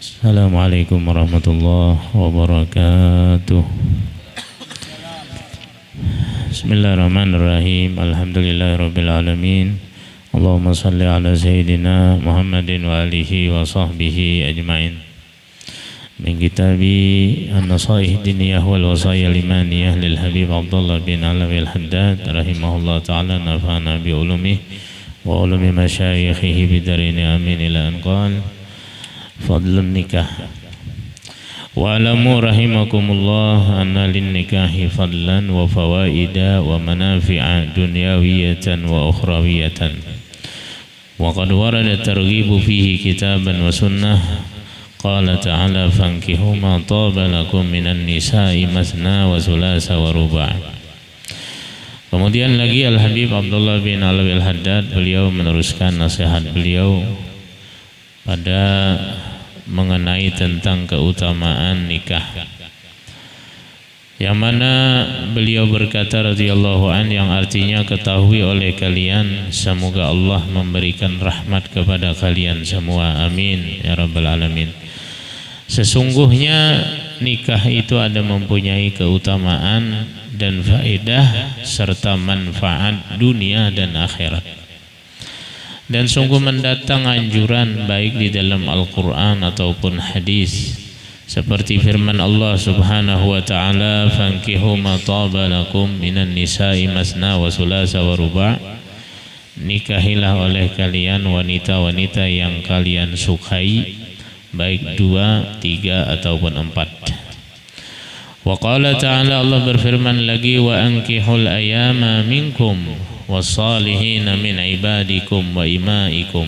Assalamualaikum warahmatullahi wabarakatuh. Bismillahirrahmanirrahim. Alhamdulillahirabbil alamin. Allahumma shalli ala sayyidina Muhammadin wa alihi wa sahbihi ajmain. Min kitabi An-Nasaih Diniyah wal Wasaya Limaniyah lil Habib Abdullah bin Alawi al-Haddad rahimahullah ta'ala, nafa'ana bi ulumih wa ulumi masyayikhihi bidarini amin ila an qala fadlun nikah. Wa alamu rahimakumullah anna lin nikahi fadlan wa fawaida wa manafi'a dunyawiyatan wa ukhrawiyatan. Wa qad warada targhibu fihi kitaban wa sunnah. Qala ta'ala fankihu ma taba lakum minan nisa'i masna wa sulasa wa ruba'. Kemudian lagi Al-Habib Abdullah bin Alawi al-Haddad, beliau meneruskan nasihat beliau pada mengenai tentang keutamaan nikah, yang mana beliau berkata radhiyallahu an, yang artinya ketahui oleh kalian, semoga Allah memberikan rahmat kepada kalian semua, amin ya rabbal alamin. Sesungguhnya nikah itu ada mempunyai keutamaan dan faedah serta manfaat dunia dan akhirat. Dan sungguh mendatang anjuran baik di dalam Al-Quran ataupun hadis, seperti firman Allah subhanahu wa ta'ala, fankihu ma taba lakum minan nisa'i masna wa sulasa wa ruba'. Nikahilah oleh kalian wanita-wanita yang kalian sukai, baik 2, 3 ataupun 4. Wa qala ta'ala, Allah berfirman lagi, wa ankihul ayama minkum wassalihina min ibadikum wa imaikum.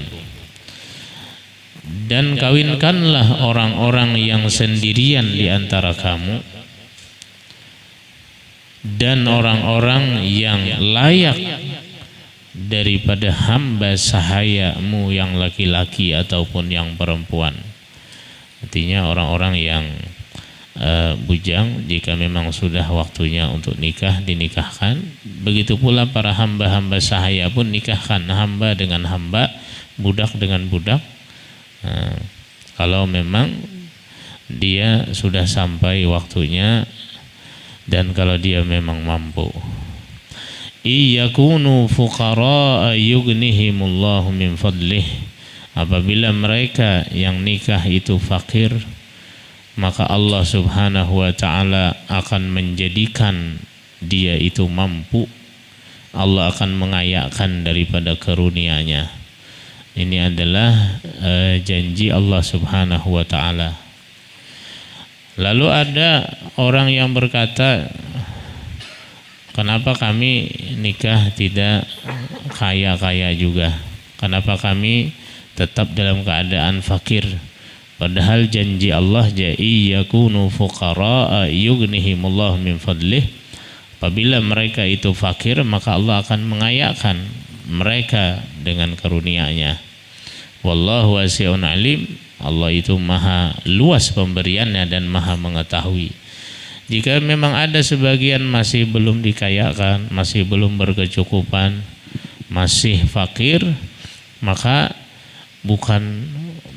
Dan kawinkanlah orang-orang yang sendirian di antara kamu dan orang-orang yang layak daripada hamba sahayamu yang laki-laki ataupun yang perempuan. Artinya orang-orang yang bujang, jika memang sudah waktunya untuk nikah, dinikahkan. Begitu pula para hamba-hamba sahaya pun nikahkan, hamba dengan hamba, budak dengan budak. Kalau memang dia sudah sampai waktunya dan kalau dia memang mampu. Iyakunu fuqara yughnihimullahu min fadlih. Apabila mereka yang nikah itu fakir, maka Allah subhanahu wa ta'ala akan menjadikan dia itu mampu. Allah akan mengayakkan daripada karunia-Nya. Ini adalah janji Allah subhanahu wa ta'ala. Lalu ada orang yang berkata, kenapa kami nikah tidak kaya-kaya juga? Kenapa kami tetap dalam keadaan fakir? Padahal janji Allah, yakunu fuqara yughnihimullah min fadlih. Apabila mereka itu fakir, maka Allah akan mengayakkan mereka dengan karunia-Nya. Wallahu wasi'un alim. Allah itu maha luas pemberiannya dan maha mengetahui. Jika memang ada sebagian masih belum dikayakan, masih belum berkecukupan, masih fakir, maka bukan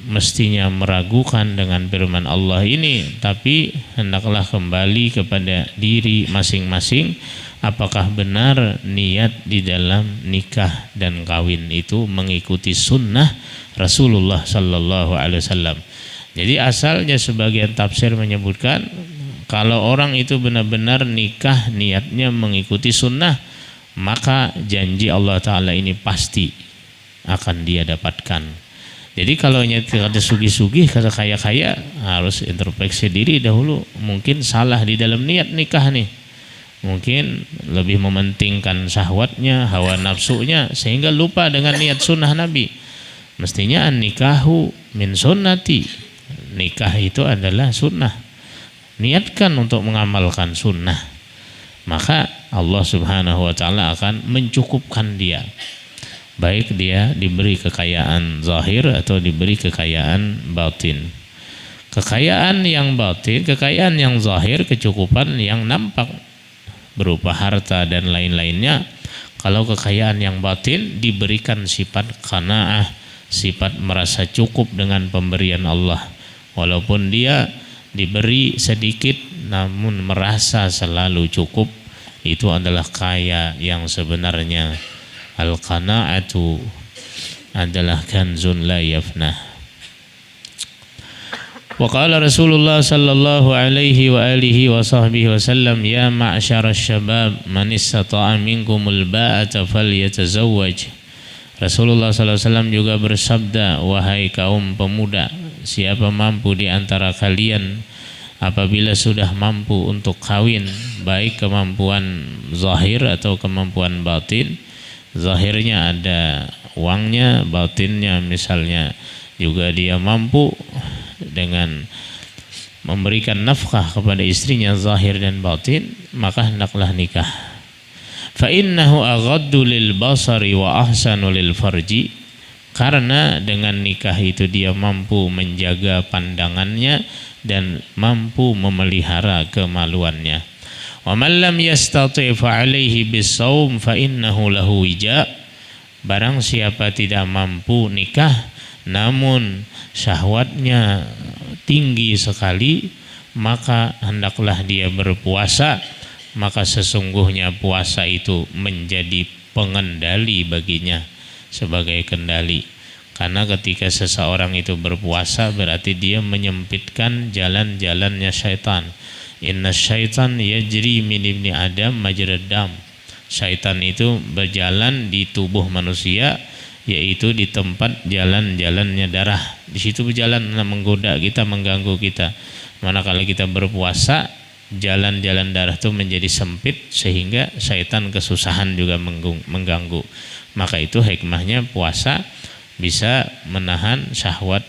mestinya meragukan dengan firman Allah ini, tapi hendaklah kembali kepada diri masing-masing, apakah benar niat di dalam nikah dan kawin itu mengikuti sunnah Rasulullah sallallahu alaihi wasallam. Jadi asalnya sebagian tafsir menyebutkan, kalau orang itu benar-benar nikah niatnya mengikuti sunnah, maka janji Allah Ta'ala ini pasti akan dia dapatkan. Jadi kalau ada sugih-sugih, kata kaya-kaya, harus introspeksi diri dahulu. Mungkin salah di dalam niat nikah nih. Mungkin lebih mementingkan syahwatnya, hawa nafsunya, sehingga lupa dengan niat sunnah Nabi. Mestinya an-nikahu min sunnati. Nikah itu adalah sunnah. Niatkan untuk mengamalkan sunnah, maka Allah subhanahu wa ta'ala akan mencukupkan dia. Baik dia diberi kekayaan zahir atau diberi kekayaan batin. Kekayaan yang batin, kekayaan yang zahir, kecukupan yang nampak berupa harta dan lain-lainnya. Kalau kekayaan yang batin diberikan sifat qanaah, sifat merasa cukup dengan pemberian Allah. walaupun dia diberi sedikit namun merasa selalu cukup, itu adalah kaya yang sebenarnya. Al-qana'atu adalah kanzun la yafnah. Wa qala Rasulullah sallallahu alaihi wa alihi wa sahbihi wasallam, ya ma'syarasy syabab man istata'a minkumul ba'ata falyatazawwaj. Rasulullah sallallahu alaihi wasallam juga bersabda, wahai kaum pemuda, siapa mampu di antara kalian apabila sudah mampu untuk kawin, baik kemampuan zahir atau kemampuan batin. Zahirnya ada uangnya, batinnya misalnya juga dia mampu dengan memberikan nafkah kepada istrinya zahir dan batin, maka hendaklah nikah. Fa innahu aghaddu lil basari wa ahsanu lil farji, karena dengan nikah itu dia mampu menjaga pandangannya dan mampu memelihara kemaluannya. Wa man lam yastati' fa alaihi bis-shaum fa innahu lahu wija. Barang siapa tidak mampu nikah namun syahwatnya tinggi sekali, maka hendaklah dia berpuasa, maka sesungguhnya puasa itu menjadi pengendali baginya, sebagai kendali. Karena ketika seseorang itu berpuasa berarti dia menyempitkan jalan-jalannya syaitan. Inna syaitan yajri min ibni Adam majrad dam. Syaitan itu berjalan di tubuh manusia, yaitu di tempat jalan-jalannya darah. Di situ berjalan menggoda kita, mengganggu kita. Manakala kita berpuasa, jalan-jalan darah itu menjadi sempit sehingga syaitan kesusahan juga mengganggu. Maka itu hikmahnya puasa bisa menahan syahwat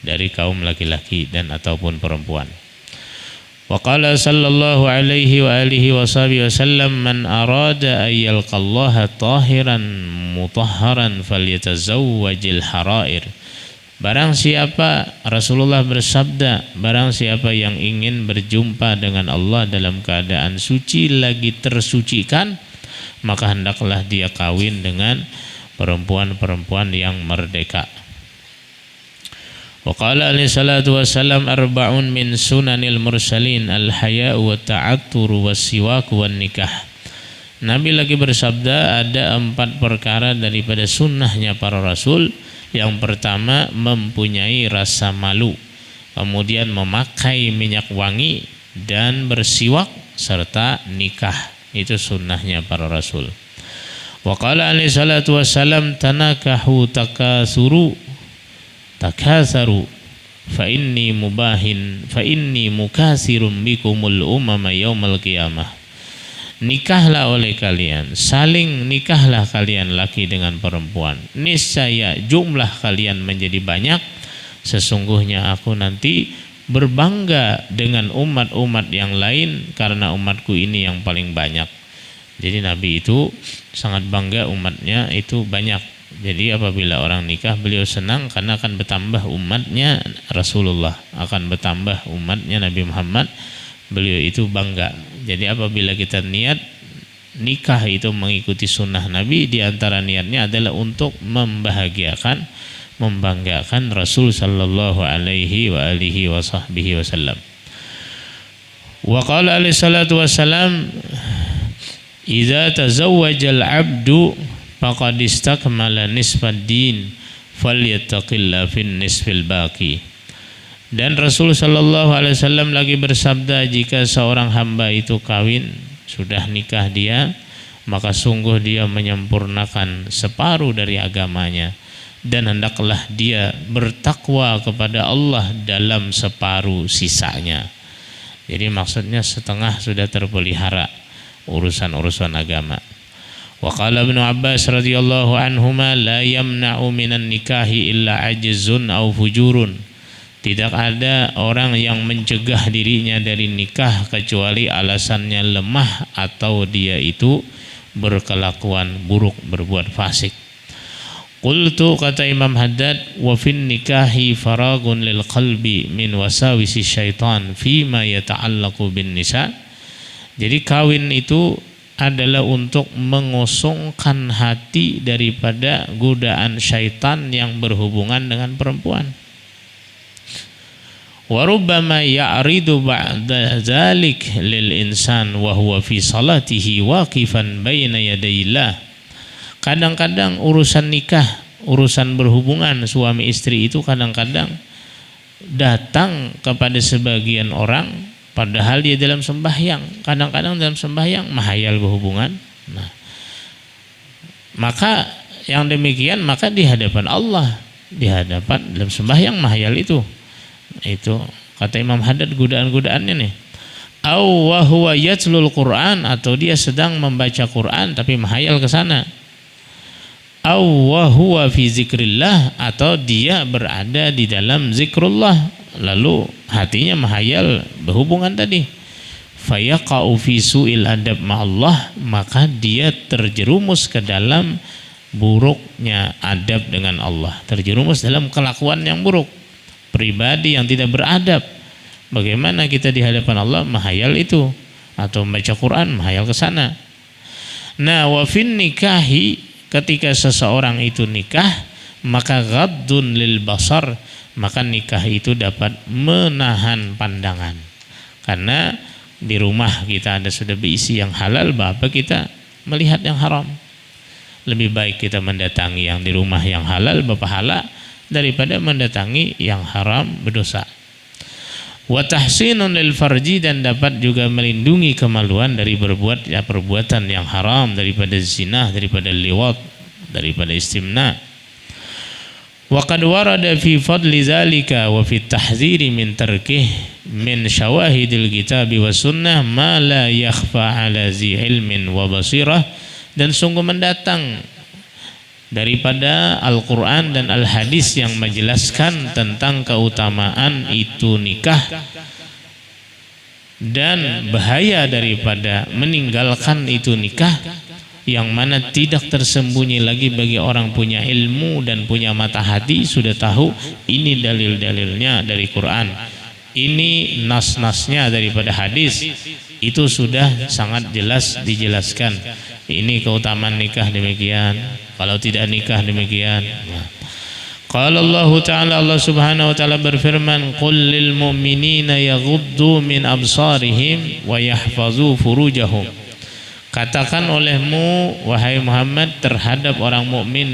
dari kaum laki-laki dan ataupun perempuan. Wa qala sallallahu alaihi wa alihi wasallam, man arada ay yalqallaha tahiran mutahharan falyatazawwajil harair. Barang siapa, Rasulullah bersabda, barang siapa yang ingin berjumpa dengan Allah dalam keadaan suci lagi tersucikan, maka hendaklah dia kawin dengan perempuan-perempuan yang merdeka. Wa qala alaihi salatu wassalam, arba'un min sunanil mursalin al-haya'u wa ta'atturu was-siwaku wan nikah. Nabi lagi bersabda, ada 4 perkara daripada sunnahnya para rasul. Yang pertama, mempunyai rasa malu, kemudian memakai minyak wangi dan bersiwak serta nikah. Itu sunnahnya para rasul. Wa qala alaihi salatu wassalam, tanakahu takatharu fa inni mukasirun bikumul umama yaumal qiyamah. Nikahlah oleh kalian, saling nikahlah kalian laki dengan perempuan, niscaya jumlah kalian menjadi banyak, sesungguhnya aku nanti berbangga dengan umat-umat yang lain karena umatku ini yang paling banyak. Jadi Nabi itu sangat bangga umatnya itu banyak. Jadi apabila orang nikah, beliau senang karena akan bertambah umatnya Rasulullah, akan bertambah umatnya Nabi Muhammad. Beliau itu bangga. Jadi apabila kita niat nikah itu mengikuti sunnah Nabi, di antara niatnya adalah untuk membanggakan Rasul sallallahu alaihi wa alihi wa sahbihi wasallam. Wa qala alaihi salatu wassalam, idza tazawwajal abdu faqad istakmala nisfad din falyattaqilla fin nisfil baqi. Dan Rasul sallallahu alaihi wasallam lagi bersabda, jika seorang hamba itu kawin, sudah nikah dia, maka sungguh dia menyempurnakan separuh dari agamanya, dan hendaklah dia bertakwa kepada Allah dalam separuh sisanya. Jadi maksudnya setengah sudah terpelihara urusan-urusan agama. Wa qala Ibnu Abbas radhiyallahu anhuma, la yamna'u minan nikahi illa ajzun aw fujurun. Tidak ada orang yang mencegah dirinya dari nikah kecuali alasannya lemah atau dia itu berkelakuan buruk, berbuat fasik. Qultu, kata Imam Haddad, wa fin nikahi faragun lil qalbi min wasawisi syaitan fima yata'allaqu bin nisa. Jadi kawin itu adalah untuk mengosongkan hati daripada godaan syaitan yang berhubungan dengan perempuan. Wa rubbama ya'ridu ba'da dzalik lil insan wa huwa fi salatihi waqifan baina yadayillah. Kadang-kadang urusan nikah, urusan berhubungan suami istri itu kadang-kadang datang kepada sebagian orang padahal dia dalam sembahyang. Kadang-kadang dalam sembahyang mahayal berhubungan. Nah, maka yang demikian maka di hadapan Allah, di hadapan dalam sembahyang mahayal itu kata Imam Haddad godaan-godaannya nih. Aw wa huwa yatlul Quran, atau dia sedang membaca Quran tapi mahayal ke sana. Aw wa huwa fi zikrillah, atau dia berada di dalam zikrullah lalu hatinya mahayal berhubungan tadi. Fayaqa'u fi su'il adab ma'allah, maka dia terjerumus ke dalam buruknya adab dengan Allah, terjerumus dalam kelakuan yang buruk, pribadi yang tidak beradab. Bagaimana kita di hadapan Allah mahayal itu, atau membaca Quran mahayal ke sana. Nah, wa fin nikahi, ketika seseorang itu nikah, maka ghaddun lil basar, maka nikah itu dapat menahan pandangan. Karena di rumah kita ada sudah berisi yang halal, bapak kita melihat yang haram. Lebih baik kita mendatangi yang di rumah yang halal berpahala daripada mendatangi yang haram berdosa. Wa tahsinun lil farji, dan dapat juga melindungi kemaluan dari berbuat perbuatan yang haram, daripada zina, daripada liwat, daripada istimna. Wa qad warada fi fadli zalika wa fi tahdziri min tarkih min syawahidil kitabi was sunnah ma la yakhfa ala zi ilmin wa basirah. Dan sungguh mendatang daripada Al-Quran dan Al-Hadis yang menjelaskan tentang keutamaan itu nikah dan bahaya daripada meninggalkan itu nikah, yang mana tidak tersembunyi lagi bagi orang punya ilmu dan punya mata hati. Sudah tahu ini dalil-dalilnya dari Quran, ini nas-nasnya daripada hadis, itu sudah sangat jelas dijelaskan. Ini keutamaan nikah demikian, kalau tidak nikah demikian. Qala Allah Ta'ala, Allah Subhanahu wa Ta'ala berfirman, qul lil mu'minina yaghuddu min absarihim wa yahfazu furujahum. Katakan olehmu wahai Muhammad terhadap orang mukmin,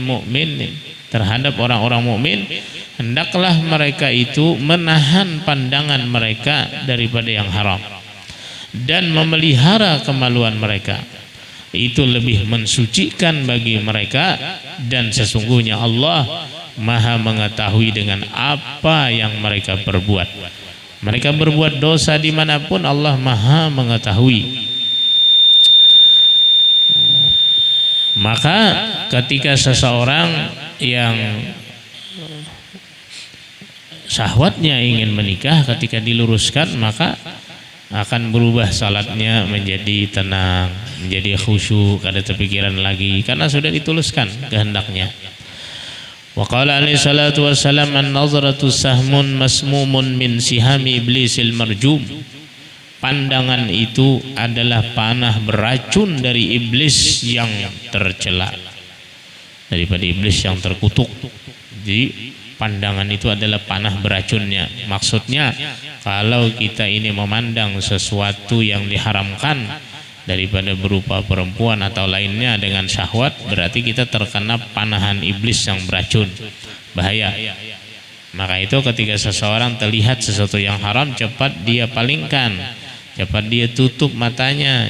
terhadap orang-orang mukmin, hendaklah mereka itu menahan pandangan mereka daripada yang haram dan memelihara kemaluan mereka. Itu lebih mensucikan bagi mereka, dan sesungguhnya Allah Maha mengetahui dengan apa yang mereka perbuat. Mereka berbuat dosa dimanapun, Allah Maha mengetahui. Maka ketika seseorang yang syahwatnya ingin menikah, ketika diluruskan maka akan berubah salatnya menjadi tenang, menjadi khusyuk, ada terpikiran lagi, karena sudah dituluskan kehendaknya. Wa qala alaihi salatu wassalam, an-nazratu sahmun masmumun min sihami iblisil marjum. Pandangan itu adalah panah beracun dari iblis yang tercela, daripada iblis yang terkutuk. Jadi pandangan itu adalah panah beracunnya. Maksudnya kalau kita ini memandang sesuatu yang diharamkan daripada berupa perempuan atau lainnya dengan syahwat, berarti kita terkena panahan iblis yang beracun, bahaya. Maka itu ketika seseorang terlihat sesuatu yang haram, cepat dia palingkan, cepat dia tutup matanya,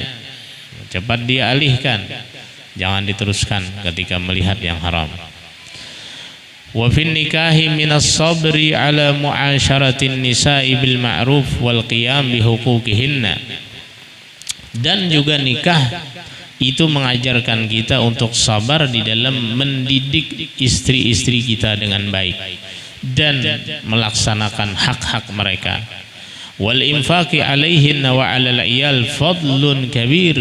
cepat dia alihkan, jangan diteruskan ketika melihat yang haram. Wa fin nikahi minas sabri ala mu'asyaratin nisa'i bil ma'ruf wal qiyam bi huquqihinna. Dan juga nikah itu mengajarkan kita untuk sabar di dalam mendidik istri-istri kita dengan baik dan melaksanakan hak-hak mereka. Wal infaqi alaihinna wa 'alal 'iyal fadlun kabir,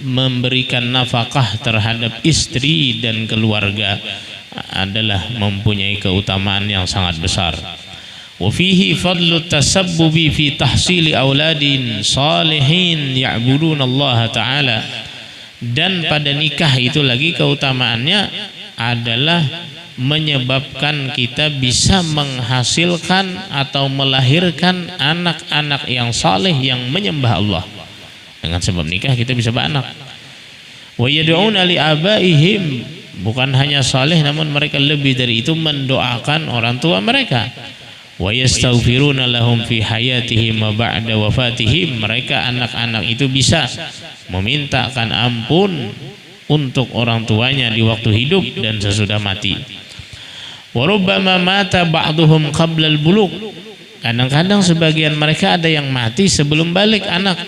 memberikan nafkah terhadap istri dan keluarga adalah mempunyai keutamaan yang sangat besar. Wa fihi fadlu tasabbubi fi tahsili auladin salihin ya'budunallaha ta'ala. Dan pada nikah itu lagi keutamaannya adalah menyebabkan kita bisa menghasilkan atau melahirkan anak-anak yang saleh yang menyembah Allah. Dengan sebab nikah kita bisa beranak. Wa yad'una li abaihim, bukan hanya saleh namun mereka lebih dari itu mendoakan orang tua mereka. Wa yastaghfiruna lahum fi hayatihim wa ba'da wafatihim, mereka anak-anak itu bisa memintakan ampun untuk orang tuanya di waktu hidup dan sesudah mati. Wa rubbama mata ba'duhum qabla al-bulugh, kadang-kadang sebagian mereka ada yang mati sebelum balik anak.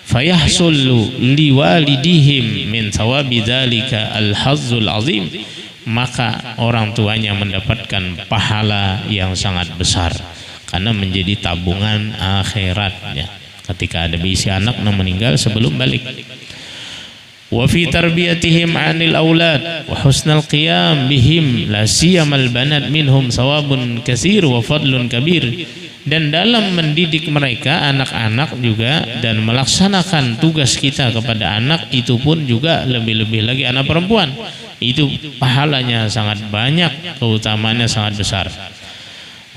Fayahsulu liwalidihim min thawabi dzalika al-hazzul azim, maka orang tuanya mendapatkan pahala yang sangat besar karena menjadi tabungan akhiratnya ketika ada bisi anak yang meninggal sebelum balik. Wa fi tarbiyatihim 'anil aulad wa husnal qiyam bihim la siyamal banat minhum thawabun katsir wa fadlun kabir, dan dalam mendidik mereka anak-anak juga dan melaksanakan tugas kita kepada anak itu pun juga lebih-lebih lagi anak perempuan itu pahalanya sangat banyak, keutamaannya sangat besar.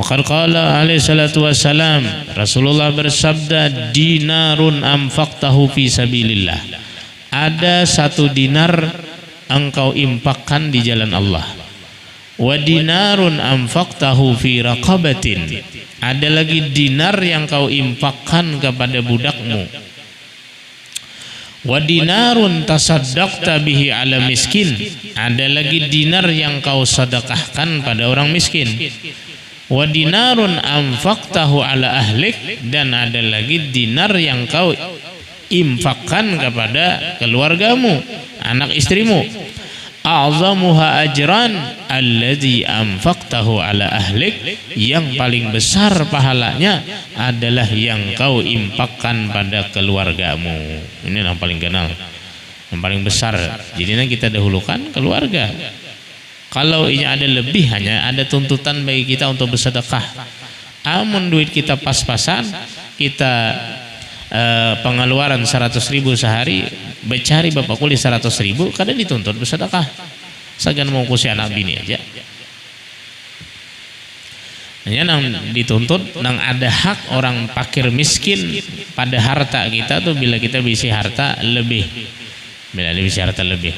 Maka qala alaihi salatu wassalam, Rasulullah bersabda, dinarun anfaqtahu fi sabilillah, ada 1 dinar engkau infakkan di jalan Allah. Wa dinarun anfaqtahu fi raqabatin, ada lagi dinar yang kau infakkan kepada budakmu. Wa dinarun tasaddaqta bihi ala miskin, ada lagi dinar yang kau sedekahkan pada orang miskin. Wa dinarun anfaqtahu ala ahlik, dan ada lagi dinar yang kau infakkan kepada keluargamu, anak istrimu. A'zamuha ajran alladzi anfaqtahu ala ahlik, yang paling besar pahalanya adalah yang kau infakkan pada keluargamu. Ini yang paling kenal, yang paling besar. Jadi kita dahulukan keluarga. Kalau ini ada lebih, hanya ada tuntutan bagi kita untuk bersedekah. Amun duit kita pas-pasan, kita pengeluaran 100.000 sehari, becari bapak kulit 100.000, kadang dituntut bersedekah. Segan mau kusi anak bini aja. Hanya nang dituntut, nang ada hak orang fakir miskin pada harta kita tuh bila kita bisi harta lebih, bila bisi harta lebih.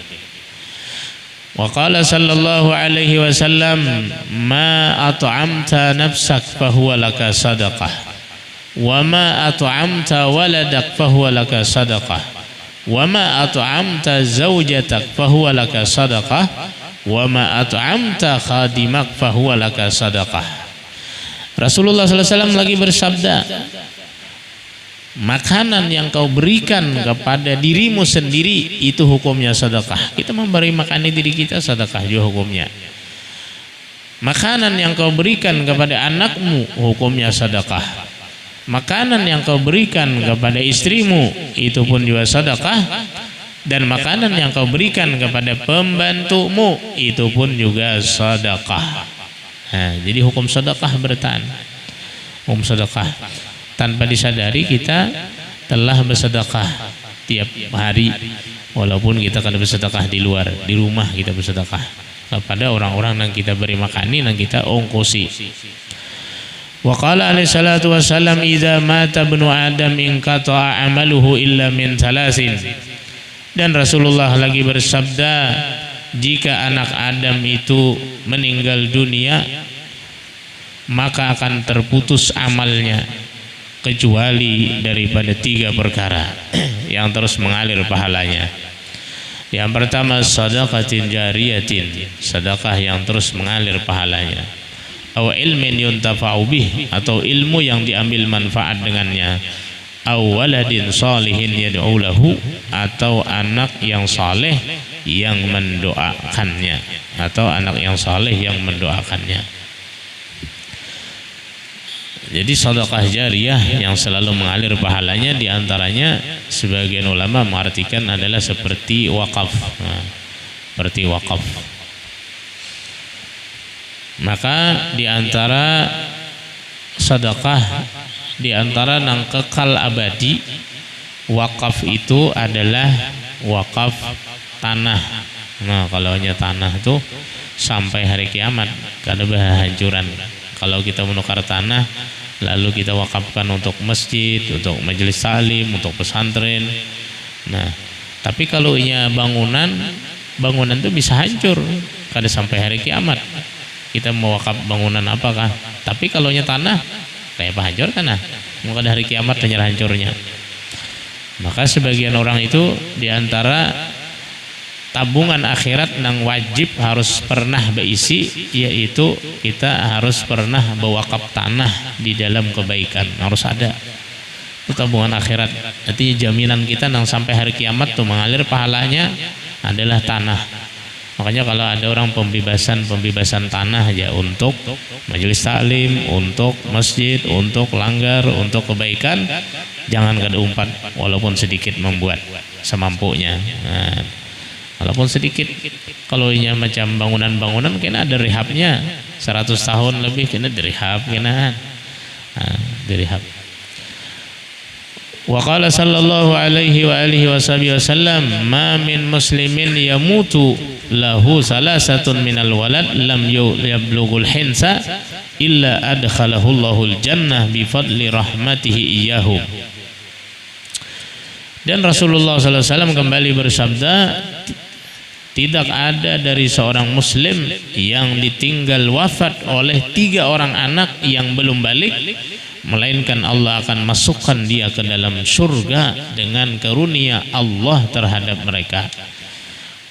Wa qala sallallahu alaihi wasallam, ma at'amta nafsak fahuwa laka sadaqah, wa ma at'amta waladak fahuwa laka sadaqah, wa ma at'amta zawjatak fahuwa laka sadaqah, wa ma at'amta khadimak fahuwa laka sadaqah. Rasulullah SAW lagi bersabda, makanan yang kau berikan kepada dirimu sendiri itu hukumnya sedekah. Kita memberi makan diri kita, sedekah juga hukumnya. Makanan yang kau berikan kepada anakmu, hukumnya sedekah. Makanan yang kau berikan kepada istrimu, itu pun juga sedekah. Dan makanan yang kau berikan kepada pembantumu, itu pun juga sedekah. Nah, jadi hukum sedekah bertahan. Hukum sedekah. Tanpa disadari kita telah bersedekah tiap hari, walaupun kita kada bersedekah di luar, di rumah kita bersedekah kepada orang-orang yang kita beri makani, yang kita ongkosi. Wa qala alaihi salatu wassalam, idza mata ibnu adam inqata'a amaluhu illa min thalathin. Dan Rasulullah lagi bersabda, jika anak Adam itu meninggal dunia, maka akan terputus amalnya kecuali daripada 3 perkara yang terus mengalir pahalanya. Yang pertama, sadaqatin jariyatin, sedekah yang terus mengalir pahalanya. Aw ilmin yuntafa'u bih, atau ilmu yang diambil manfaat dengannya. Aw waladin salihin yad'u lahu, atau anak yang saleh yang mendoakannya, atau anak yang saleh yang mendoakannya. Jadi sedekah jariyah yang selalu mengalir pahalanya, diantaranya sebagian ulama mengartikan adalah seperti wakaf, seperti wakaf. Maka diantara sedekah, diantara nang kekal abadi, wakaf itu adalah wakaf tanah. Nah, kalau hanya tanah itu sampai hari kiamat karena kehancuran. Kalau kita menukar tanah lalu kita wakafkan untuk masjid, untuk majelis salim, untuk pesantren. Nah, tapi kalau inya bangunan itu bisa hancur kada sampai hari kiamat. Kita mau wakaf bangunan apakah? Tapi kalau nya tanah kayak apa hancur tanah? Mau kada hari kiamat hanya hancurnya. Maka sebagian orang itu diantara tabungan akhirat yang wajib harus pernah berisi, yaitu kita harus pernah berwakaf tanah di dalam kebaikan, harus ada. Itu tabungan akhirat. Artinya jaminan kita yang sampai hari kiamat tuh mengalir pahalanya adalah tanah. Makanya kalau ada orang pembebasan tanah ya untuk majelis taklim, untuk masjid, untuk langgar, untuk kebaikan, jangan kada umpat walaupun sedikit membuat semampunya. Nah, walaupun sedikit, kalau ini macam bangunan-bangunan kena ada rehabnya 100 tahun lebih kena direhab kena. Nah, direhab. Wa qala sallallahu alaihi wa alihi wasallam ma min muslimin yamutu lahu salasatun minal walad lam yablughul hinsa illa adkhalahu Allahul jannah bi fadli rahmatihi iyyahu. Dan Rasulullah sallallahu alaihi wasallam kembali bersabda, tidak ada dari seorang muslim yang ditinggal wafat oleh 3 orang anak yang belum balik, melainkan Allah akan masukkan dia ke dalam surga dengan karunia Allah terhadap mereka.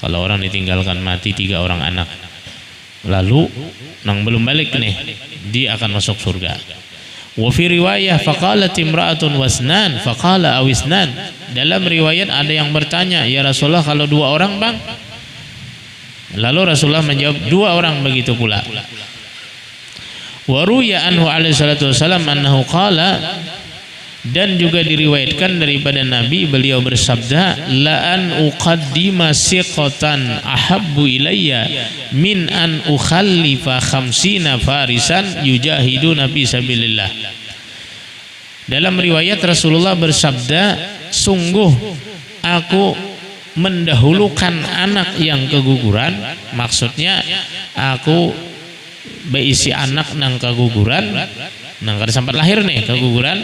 Kalau orang ditinggalkan mati 3 orang anak, lalu nang belum balik nih, dia akan masuk surga. Wa fi riwayah faqalat imra'atun wasnan faqala awisnan. Dalam riwayat ada yang bertanya, ya Rasulullah kalau 2 orang bang? Lalu Rasulullah menjawab 2 orang begitu pula. Wa ruya anhu alaihi salatu wasallam annahu qala, dan juga diriwayatkan daripada Nabi beliau bersabda, la an uqaddima siqatan ahabbu ilayya min an ukhallifa khamsina farisan yujahiduna fi sabilillah. Dalam riwayat Rasulullah bersabda, sungguh aku mendahulukan anak yang keguguran, maksudnya aku berisi anak nang keguguran, nang kada sempat lahir nih keguguran,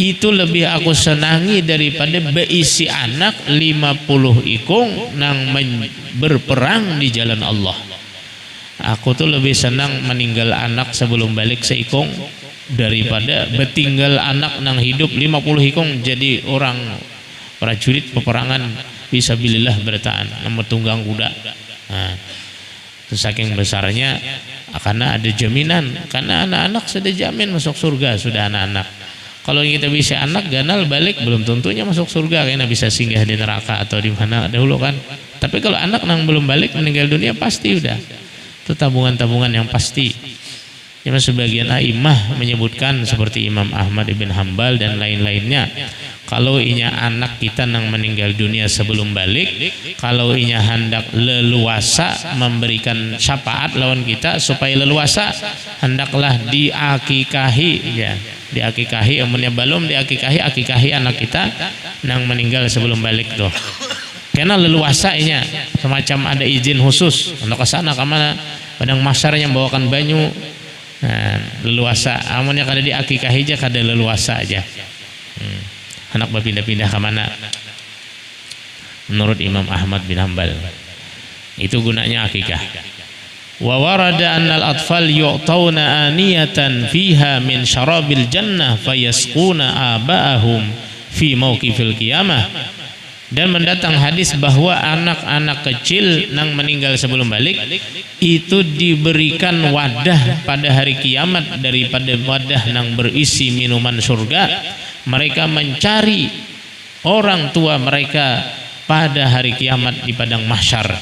itu lebih aku senangi daripada berisi anak 50 ikung nang berperang di jalan Allah. Aku tuh lebih senang meninggal anak sebelum balik seikung daripada bertinggal anak nang hidup 50 ikung jadi orang prajurit peperangan fisabilillah bertahan nomor tunggang kuda. Nah, itu saking besarnya karena ada jaminan, karena anak-anak sudah jamin masuk surga sudah anak-anak. Kalau kita bisa anak ganal balik belum tentunya masuk surga, karena bisa singgah di neraka atau di mana dahulu kan. Tapi kalau anak nang belum balik meninggal dunia pasti udah itu tabungan-tabungan yang pasti. Cuma sebagian a'immah menyebutkan seperti Imam Ahmad ibn Hanbal dan lain-lainnya, kalau inya anak kita nang meninggal dunia sebelum balik, kalau inya hendak leluasa memberikan syafaat lawan kita supaya leluasa, hendaklah diakikahi ya, diakikahi, amunnya belum diakikahi, akikahi anak kita nang meninggal sebelum balik tuh. Karena leluasa inya semacam ada izin khusus untuk ke sana ke mana, padang mahsyar yang bawakan banyu. Nah, leluasa amunnya kada diakikahi aja kada leluasa aja. Anak berpindah-pindah ke mana? Menurut Imam Ahmad bin Hanbal itu gunanya akikah. Wa warada annal atfal yu'tauna aniyatan fiha min syarabil jannah fayasquna aba'ahum fi mauqifil qiyamah. Dan mendatang hadis bahwa anak-anak kecil nang meninggal sebelum balik itu diberikan wadah pada hari kiamat daripada wadah nang berisi minuman surga. Mereka mencari orang tua mereka pada hari kiamat di padang mahsyar.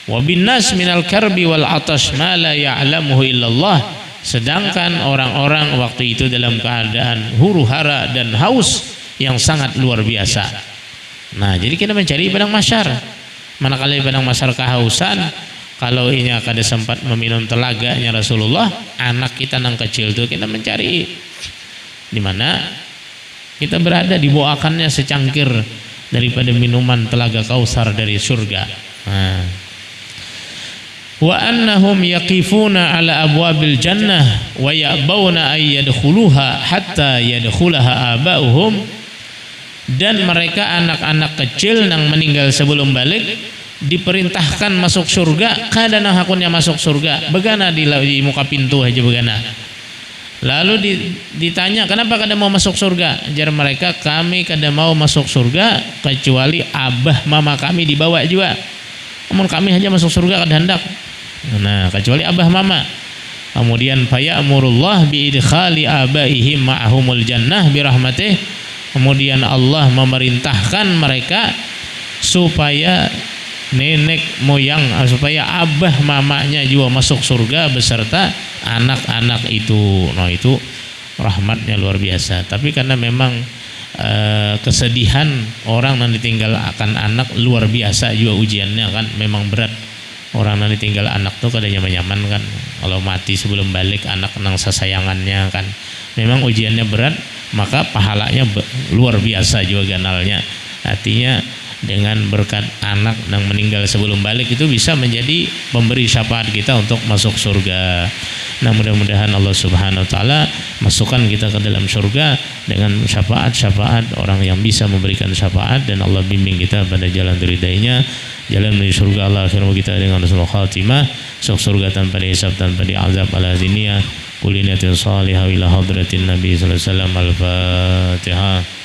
Wa binnas minal karbi wal atash ma la ya'lamuhu illallah. Sedangkan orang-orang waktu itu dalam keadaan huru-hara dan haus yang sangat luar biasa. Nah, jadi kita mencari padang mahsyar. Manakala di padang mahsyar kehausan, kalau ini kada sempat meminum telaganya Rasulullah, anak kita nang kecil itu kita mencari di mana kita berada, dibawakannya secangkir daripada minuman telaga Kausar dari surga. Nah. wa annahum yaqifuna ala abwabil jannah wa ya'bawna ay yadkhuluha hatta yadkhulaha aba'uhum, dan mereka anak-anak kecil yang meninggal sebelum balik diperintahkan masuk surga, kadana hakunnya masuk surga begana di muka pintu aja begana. Lalu ditanya kenapa kada mau masuk surga, ajar mereka kami kada mau masuk surga kecuali abah mama kami dibawa juga, namun kami hanya masuk surga kada hendak. Nah, kecuali abah mama. Kemudian fayamurullah bi idkhali abaihim ma'ahumul jannah bi rahmatih. Kemudian Allah memerintahkan mereka supaya nenek moyang, supaya abah mamanya juga masuk surga beserta anak-anak itu. Nah, itu rahmatnya luar biasa. Tapi karena memang kesedihan orang yang ditinggal akan anak luar biasa juga ujiannya kan, memang berat. Orang yang ditinggal anak tuh kada nyaman-nyaman kan, kalau mati sebelum balik anak nang sasayangannya kan, memang ujiannya berat, maka pahalanya luar biasa juga ganalnya. Artinya dengan berkat anak yang meninggal sebelum balik itu bisa menjadi pemberi syafaat kita untuk masuk surga. Nah, mudah-mudahan Allah Subhanahu wa taala masukkan kita ke dalam surga dengan syafaat-syafaat orang yang bisa memberikan syafaat, dan Allah bimbing kita pada jalan ridainya, jalan menuju surga. Allah firman kita dengan Rasul Khatimah, masuk surga tanpa dihisab, tanpa diazab ala dunia. Kulinatin salihah ila hadratin Nabi sallallahu alaihi wasallam. Al-Fatihah.